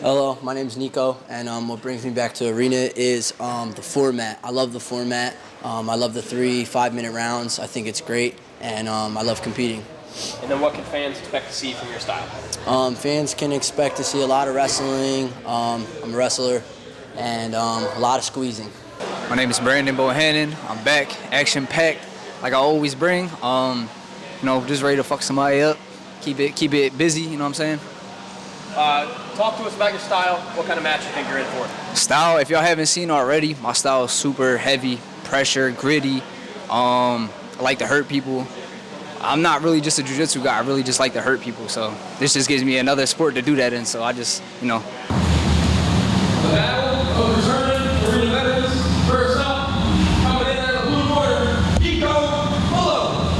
Hello, my name is Nico, and what brings me back to arena is the format. I love the format. I love the 3 5-minute rounds. I think it's great, and I love competing. And then what can fans expect to see from your style? Fans can expect to see a lot of wrestling. I'm a wrestler, and a lot of squeezing. My name is Bohannan. I'm back, action-packed, like I always bring. Just ready to fuck somebody up, keep it busy. You know what I'm saying? Talk to us about your style. What kind of match you think you're in for? Style, if y'all haven't seen already, my style is super heavy, pressure, gritty. I like to hurt people. I'm not really just a jiu-jitsu guy. I really just like to hurt people. So this just gives me another sport to do that in. So I just, The battle of returning arena veterans. First up, coming in at the blue corner, Nico Malone.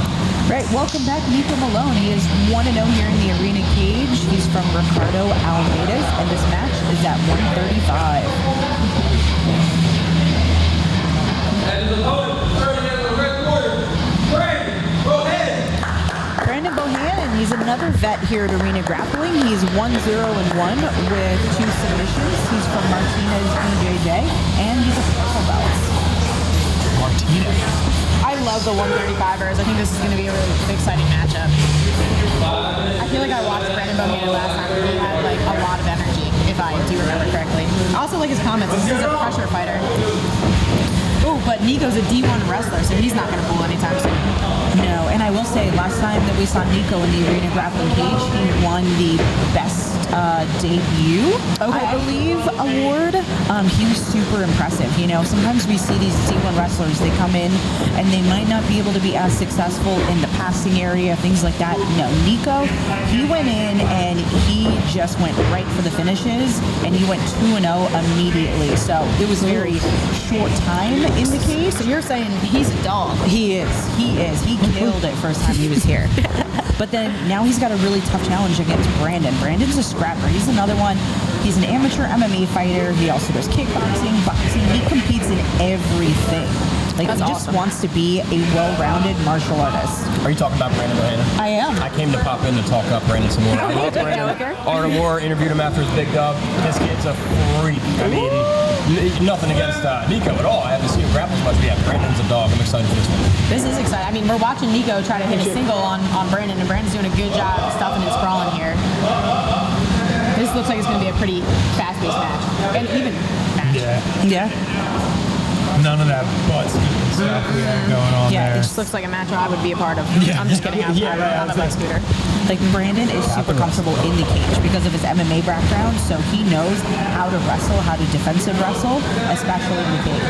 Right, welcome back, Nico Malone. He is 1-0 here in the arena cage. He's from Ricardo Almeidas, and this match is at 135. And his opponent, turning in the red corner, Bohannan. Bohannan, he's another vet here at Arena Grappling. He's 1-0-1 with 2 submissions. He's from Martinez BJJ, and he's a purple belt. Martinez. I love the 135ers. I think this is going to be a really exciting matchup. I feel like I watched Brandon Bohannan last time and he had a lot of energy, if I do remember correctly. I also like his comments. This is a pressure fighter. Oh, but Nico's a D1 wrestler, so he's not going to fool anytime soon. No, and I will say, last time that we saw Nico in the Arena Grappling cage, he won the best debut, I believe, award. He was super impressive. Sometimes we see these D1 wrestlers, they come in and they might not be able to be as successful in the passing area, things like that. No, Nico, he went in and he just went right for the finishes, and he went 2-0 immediately. So it was very short time in the cage. So you're saying he's a dog? He is. He killed it first time he was here. But then now he's got a really tough challenge against Brandon. Brandon's a scrapper. He's another one. He's an amateur MMA fighter. He also does kickboxing, boxing. He competes in everything. He just wants to be a well-rounded martial artist. Are you talking about Brandon Bohannan? I am. I came to pop in to talk up Brandon some more. I love Brandon. Art of War interviewed him after his big dub. This kid's a freak. I mean, nothing against Nico at all. I haven't seen him grapple as much, but yeah, Brandon's a dog. I'm excited for this one. This is exciting. I mean, we're watching Nico try to hit a single on Brandon, and Brandon's doing a good job stuffing and sprawling here. This looks like it's going to be a pretty fast-paced match. An even match. Yeah. None of that butt stuff we have going on there. It just looks like a match I would be a part of. I'm just kidding. I'm a butt scooter. Brandon is super comfortable in the cage because of his MMA background, so he knows how to wrestle, how to defensive wrestle, especially in the cage.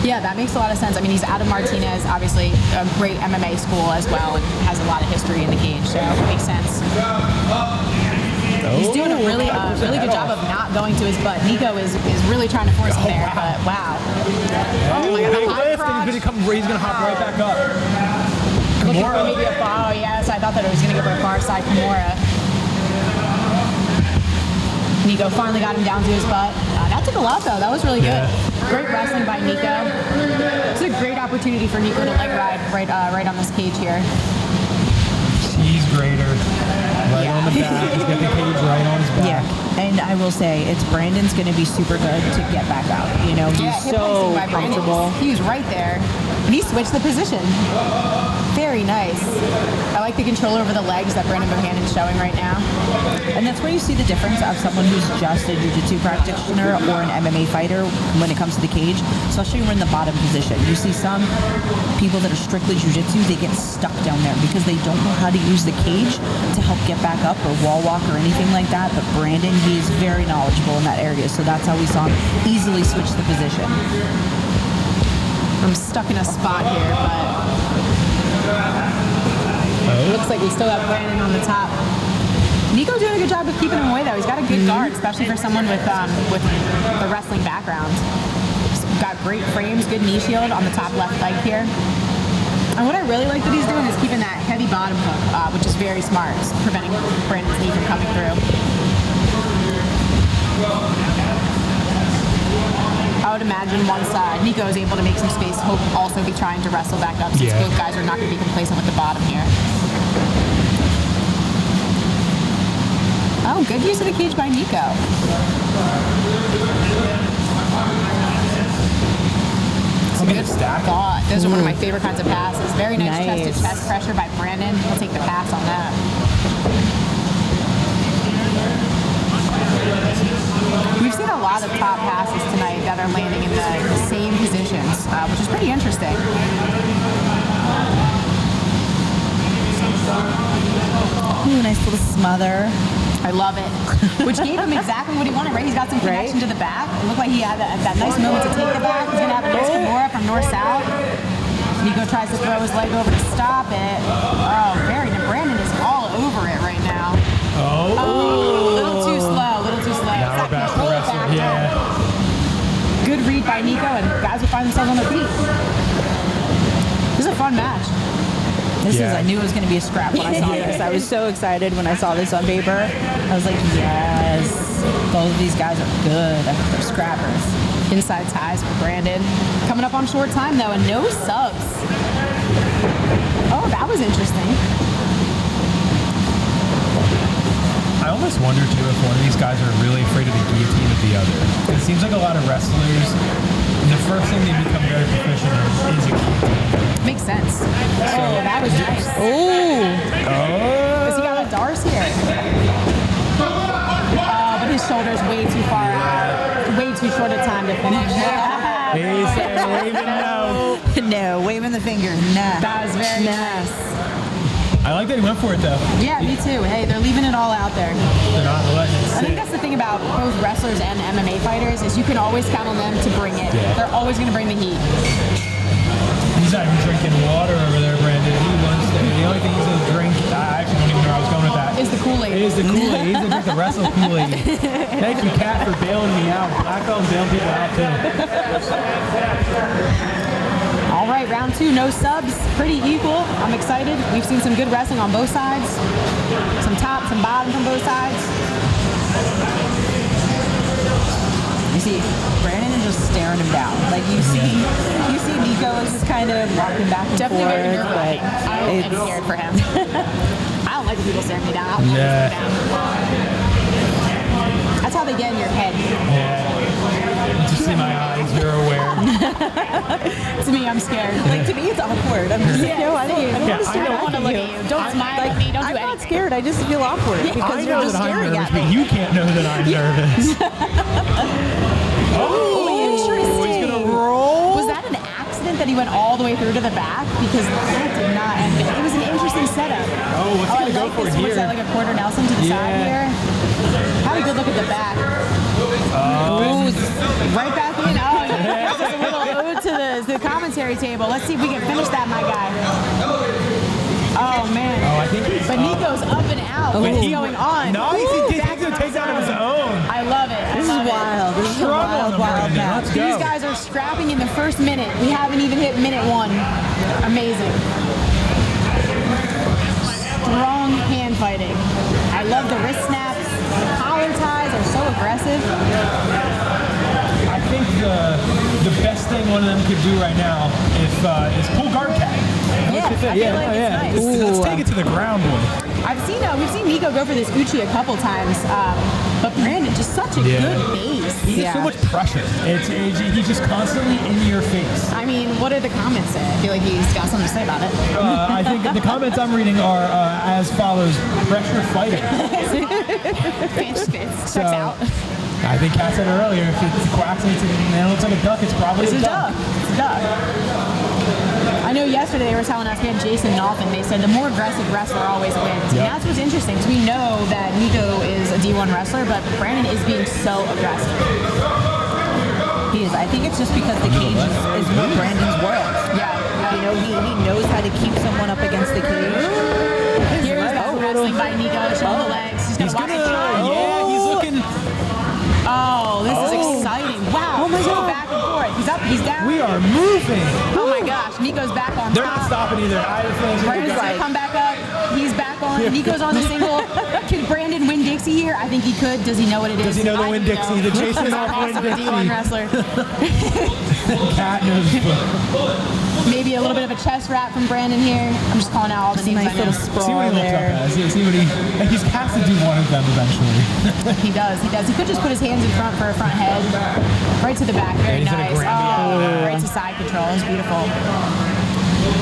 Yeah, that makes a lot of sense. I mean, he's out of Martinez, obviously a great MMA school as well, and has a lot of history in the cage, so it makes sense. He's doing a really good job of not going to his butt. Nico is really trying to force him there, but wow. Oh my God, he's gonna hop right back up. Looking for maybe a bar. Oh yes, I thought that it was gonna go for a far side Kimura. Nico finally got him down to his butt. That took a lot though. That was really good. Great wrestling by Nico. It's a great opportunity for Nico to leg ride right on this cage here. He's greater. Right on the back. He's got the cage right on his back. Yeah, and I will say, Brandon's going to be super good to get back out. He's so comfortable. He was right there, and he switched the position. Very nice. I like the control over the legs that Brandon Bohannan's showing right now. And that's where you see the difference of someone who's just a jiu-jitsu practitioner or an MMA fighter when it comes to the cage, especially when we're in the bottom position. You see some people that are strictly jiu-jitsu, they get stuck down there because they don't know how to use the cage to help get back up or wall walk or anything like that. But Brandon, he is very knowledgeable in that area, so that's how we saw him easily switch the position. I'm stuck in a spot here, but looks like we still have Brandon on the top. Nico's doing a good job of keeping him away, though. He's got a good guard, especially for someone with the wrestling background. He's got great frames, good knee shield on the top left leg here. And what I really like that he's doing is keeping that heavy bottom hook, which is very smart. It's preventing Brandon's knee from coming through. I would imagine once Nico is able to make some space, he'll also be trying to wrestle back up since both guys are not going to be complacent with the bottom here. Oh, good use of the cage by Nico. Look at the stack. God, those are one of my favorite kinds of passes. Very nice chest-to-chest pressure by Brandon. We'll take the pass on that. We've seen a lot of top passes tonight that are landing in the same positions, which is pretty interesting. Ooh, nice little smother. I love it. Which gave him exactly what he wanted, right? He's got some connection to the back. It looked like he had that nice moment to take the back. He's going to have a nice Kimura from north-south. Nico tries to throw his leg over to stop it. Oh, Brandon is all over it right now. Oh. A little too slow, Now we're back to the wrestling. Yeah. Good read by Nico, and guys will find themselves on their feet. This is a fun match. I knew it was going to be a scrap when I saw this. I was so excited when I saw this on paper. I was like, yes, both of these guys are good. They're scrappers. Inside ties for Brandon. Coming up on short time, though, and no subs. Oh, that was interesting. I almost wonder, too, if one of these guys are really afraid of the guillotine of the other. It seems like a lot of wrestlers, the first thing they become very proficient in is a guillotine. Makes sense. That was nice. Because he got a Darce here. But his shoulder's way too far out. Way too short a time to finish. He's waving no. No, waving the finger. Nah. That was very nice. I like that he went for it, though. Yeah, me too. Hey, they're leaving it all out there. They're not letting it I sit. think that's the thing about both wrestlers and MMA fighters is you can always count on them to bring it. Yeah. They're always going to bring the heat. He's not even drinking water over there, Brandon. He wants to. The only thing he's going to drink, I actually don't even know where I was going with that. Is the Kool-Aid. It is the Kool-Aid. He's going to drink the wrestle Kool-Aid. Thank you, Kat, for bailing me out. Black belt and bailing people out, too. All right, round two, no subs, pretty equal. I'm excited. We've seen some good wrestling on both sides. Some top, some bottom from both sides. You see, Brandon is just staring him down. Like you see Nico is just kind of walking back and Definitely forth. very nerve-wracking. I'm It's scared for him. I don't like when people stare me down. Yeah. That's how they get in your head. Yeah. You see my eyes, you're aware. To me, I'm scared. Like to me, it's awkward. I'm just like, no, I don't want to look at you. Don't smile at me. Don't do I'm anything. not scared. I just feel awkward I because you're know just that I'm staring nervous, at but me. you can't know that I'm nervous. Interesting. He's going to roll. Was that an accident that he went all the way through to the back? Because that did not end. It was an interesting setup. Oh, what's he going to go like for this. here? Was that like a quarter Nelson to the side here? Have a good look at the back. Ooh, right back in. Oh, that's just a little ode to the commentary table. Let's see if we can finish that, my guy. Oh, man. Oh, I think he's But Nico's up and out. What is going on? Nice. Ooh, He's back going to take down of his outside. own. I love it. This is wild. This is a wild Brandon. match. Let's go. These guys are scrapping in the first minute. We haven't even hit minute one. Amazing. Strong hand fighting. I love the wrist snaps. The collar ties are so aggressive. I think the best thing one of them could do right now is pull guard cat. Yeah, I feel like it's nice. Let's take it to the ground, boy. We've seen Nico go for this Uchi a couple times, but Brandon just such a good base. He gets so much pressure. He's just constantly in your face. I mean, what did the comments say? I feel like he's got something to say about it. I think the comments I'm reading are as follows: pressure fighter. Checks out. I think Kat said earlier, if it's quacks and it looks like a duck, it's probably It's a duck. It's a duck. I know yesterday they were telling us we had Jason Knopf, and they said the more aggressive wrestler always wins. And that's what's interesting, because we know that Nico is a D1 wrestler, but Brandon is being so aggressive. He is. I think it's just because the cage is more Brandon's world. Yeah. You know, he knows how to keep someone up against the cage. Here's that wrestling by Nico, showing the legs. He's gonna watch it. He's looking. Oh, this is exciting. Wow. Oh my God. Back and forth. He's up, he's down. We are moving. Oh my gosh. Nico's back on They're top. not stopping either. I feel Brandon's gonna come back up. He's back on. Nico's on the single. Can Brandon win Dixie here? I think he could. Does he know what it is? Does he know the I Win think Dixie? no. The Jason He's Knopf Win also a Dixie. D1 wrestler. Cat knows. Maybe a little bit of a chest wrap from Brandon here. I'm just calling out all the names Nice I know. little sprawl See what he looks there. up as. See what he has to do one of them eventually. He does. He could just put his hands in front for a front head. Right to the back, very He's in a nice. Grammy. Right to side control, it was beautiful.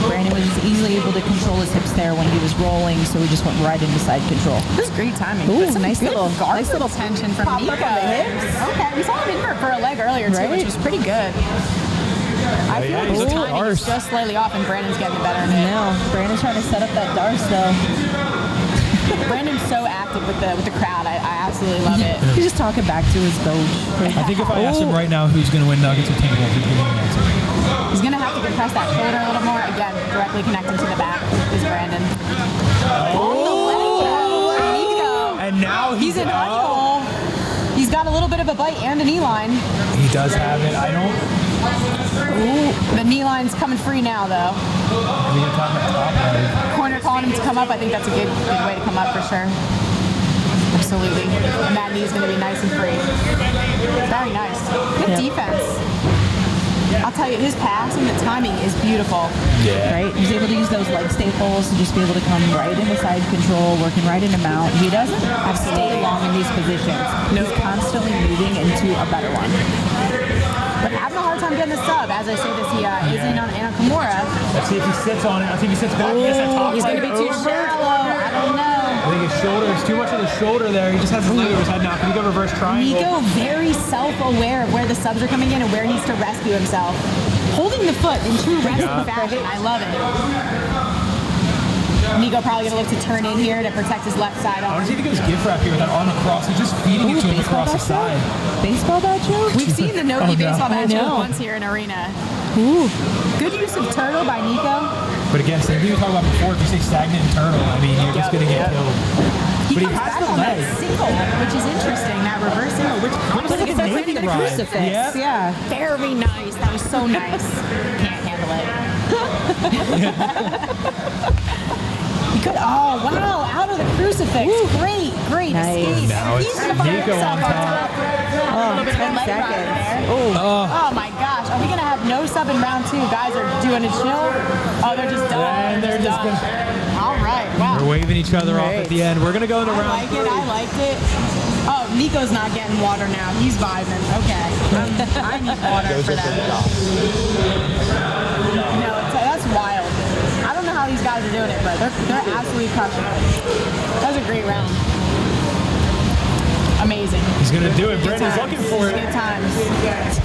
Brandon was just easily able to control his hips there when he was rolling, so he just went right into side control. This is great timing. Ooh, Some nice good little tension from pop Nico. up on the hips. Okay, we saw him in for a leg earlier too, Right. which was pretty good. I feel like he's the looking timing arse. is just slightly off, and Brandon's getting the better of it. No, Brandon's trying to set up that Darce though. Brandon's so active with the crowd. I absolutely love it. He's just talking back to his coach. I think if I asked him right now who's going to win Nuggets or Timberwolves, he'd give me an answer. He's gonna have to compress that shoulder a little more. Again, directly connecting to the back is Brandon. Nico. And now He's in honey hole. He's got a little bit of a bite and a knee line. He does have it. I don't. Ooh, the knee line's coming free now, though. We can talk about top right. Corner calling him to come up. I think that's a good way to come up for sure. Absolutely. And that knee's going to be nice and free. Very nice. Good defense. I'll tell you, his passing, the timing is beautiful. Right? He's able to use those leg staples to just be able to come right into side control, working right into mount. He doesn't stay long in these positions. He's constantly moving into a better one. But having a hard time getting the sub. As I say this, he is in on Kimura. Let's see if he sits on it. Let's see if he sits back. Yes, that top He's going right to be too over. shallow. I don't know. I think his shoulder is too much of the shoulder there. He just has his leg over his head now. Can he go reverse triangle? Nico very self-aware of where the subs are coming in and where he needs to rescue himself. Holding the foot in true wrestling fashion. I love it. Nico probably going to look to turn in here to protect his left side. I want to see if he goes gift wrap here with that arm across. He's just feeding it to him across the side. Baseball bat joke? We've seen the Nogi baseball match know. once here in Arena. Ooh. Good use of turtle by Nico. But again, same thing we talked about before. If you say stagnant and turtle, I mean, you're just going to get killed. He But he comes has back the on that leg. single, which is interesting. That reverse single, which Looks like a Navy ride. Crucifix. Yeah. very nice. That was so nice. Can't handle it. Good. Oh, wow. Out of the crucifix. Great Nice. escape. Now And it's he's gonna find Nico himself on top. Oh, little bit of 10 leg ride seconds. there. Oh. Oh my gosh. Are we going to have no sub in round 2? Guys are doing a chill. Oh, they're just done. And they're just done. All right. Wow. We're waving each other off at the end. We're going to go into I round like 3. it. I liked it. Oh, Nico's not getting water now. He's vibing. Okay. I need water for that. No, that's wild. I don't know how these guys are doing it, but they're absolutely crushing it. That was a great round. Amazing. He's going to do it. Good Brandon's times. looking for it. Good times.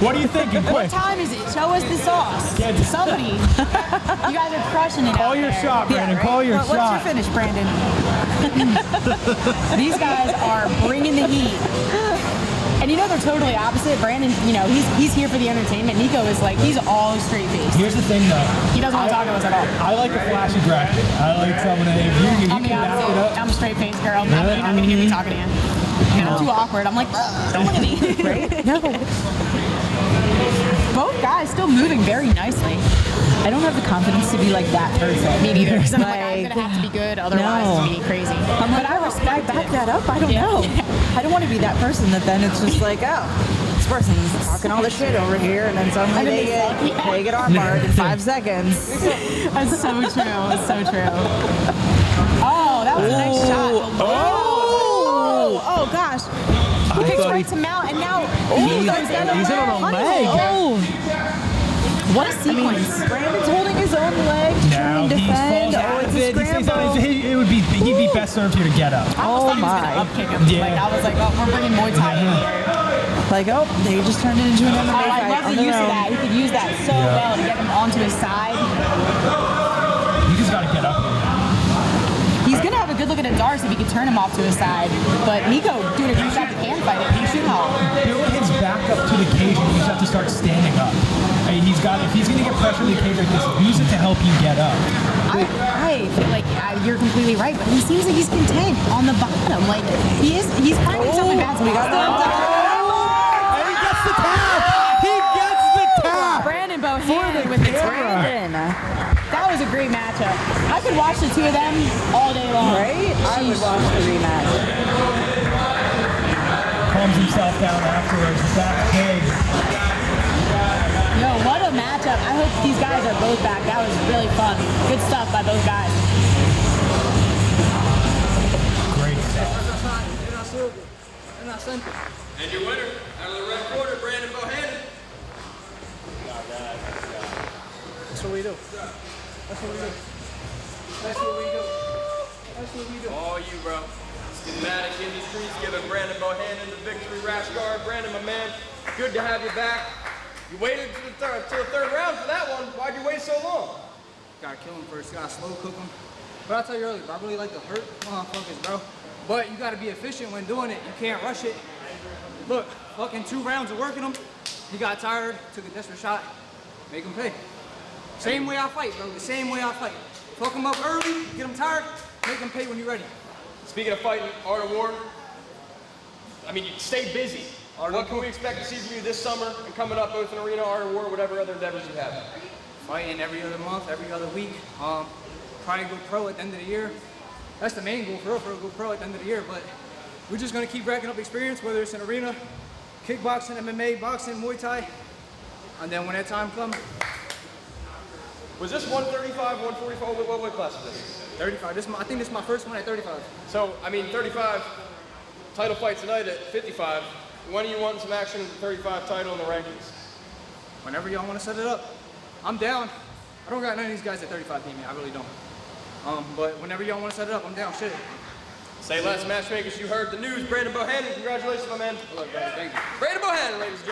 What are you thinking? What Quick. time is it? Show us the sauce. Get- Somebody. You guys are crushing it Call out your there. shot, Brandon. Call your What's your shot. finish, Brandon? These guys are bringing the heat. And you know they're totally opposite. Brandon, you know, he's here for the entertainment. Nico is like, he's all straight faced. Here's the thing, though. He doesn't want to talk to us at all. I like the flashy bracket. I like someone that if you I'm the can back it opposite. up. I'm a straight faced girl. You're not gonna hear me talking to you. And I'm too awkward. I'm like, "Ugh, don't look at me. Right? No. Both guys still moving very nicely. I don't have the confidence to be like that person. Me neither. Because I'm like, I'm Like, gonna have to be good, otherwise no. it's gonna be crazy. I'm like, But I respect back it. that up. I don't Yeah. know. I don't want to be that person that then it's just like, oh, this person's talking all this shit over here, and then suddenly And then they get armbarred in 5 seconds. That's so true. That's so true. Oh, that was a nice shot. Oh gosh. He picks right to mount, and now he goes down. He's in on a leg. Oh, What a sequence. Brandon's holding his own leg, Now trying to he defend. falls Oh, out it's of a it. He stays out. scramble. He'd be best served here to get up. I almost thought he was my. gonna upkick him. Yeah. Like I was like, oh, we're bringing Muay Thai in here. Like, oh, they just turned it into an MMA Oh, I fight love on the their use of own. that. He could use that so well to get him onto his side. You just got to get up. He's gonna have a good look at a Darce if he could turn him off to his side. But Nico doing a great job to hand fight it. He should help. Build his back up to the cage, and you just have to start standing up. I mean, if he's going to get pressure in the cage like this, use it to help you get up. I feel like you're completely right, but he seems like he's content on the bottom. Like he's finding something bad. We got the And he gets the tap! He gets the tap! Brandon Bohannan with the Brandon. That was a great matchup. I could watch the two of them all day long. Right? I would watch the rematch. Calms himself down afterwards. Back big. Yo, what a matchup. I hope these guys are both back. That was really fun. Good stuff by both guys. Great stuff. And your winner, out of the red quarter, Brandon Bohannan. That's what we do. That's what we do. That's what we do. That's what we do. All you, bro. Schematic Industries giving Brandon Bohannan the victory rash guard. Brandon, my man, good to have you back. You waited to the third round for that one. Why'd you wait so long? Gotta kill him first. Gotta slow cook him. But I'll tell you earlier, bro, I really like to hurt motherfuckers, bro. But you gotta be efficient when doing it. You can't rush it. Look, fucking 2 rounds of working him. He got tired, took a desperate shot. Make him pay. Same way I fight, bro. The same way I fight. Fuck him up early, get him tired, make him pay when you're ready. Speaking of fighting, Art of War, I mean, you stay busy. What can we expect to see from you this summer and coming up, both in arena, Art of War, whatever other endeavors you have? Fighting every other month, every other week. Probably go pro at the end of the year. That's the main goal for real, go pro at the end of the year. But we're just gonna keep racking up experience, whether it's in arena, kickboxing, MMA, boxing, Muay Thai. And then when that time comes. Was this 135, 145? What weight class is this? 35. I think this is my first one at 35. So, I mean, 35, title fight tonight at 55. When are you wanting some action with the 35 title in the rankings? Whenever y'all want to set it up, I'm down. I don't got none of these guys at 35 beat me. I really don't. But whenever y'all want to set it up, I'm down. Shit. Say less, matchmakers. You heard the news. Brandon Bohannan, congratulations, my man. Look, brother, thank you. Brandon Bohannan, ladies and gentlemen.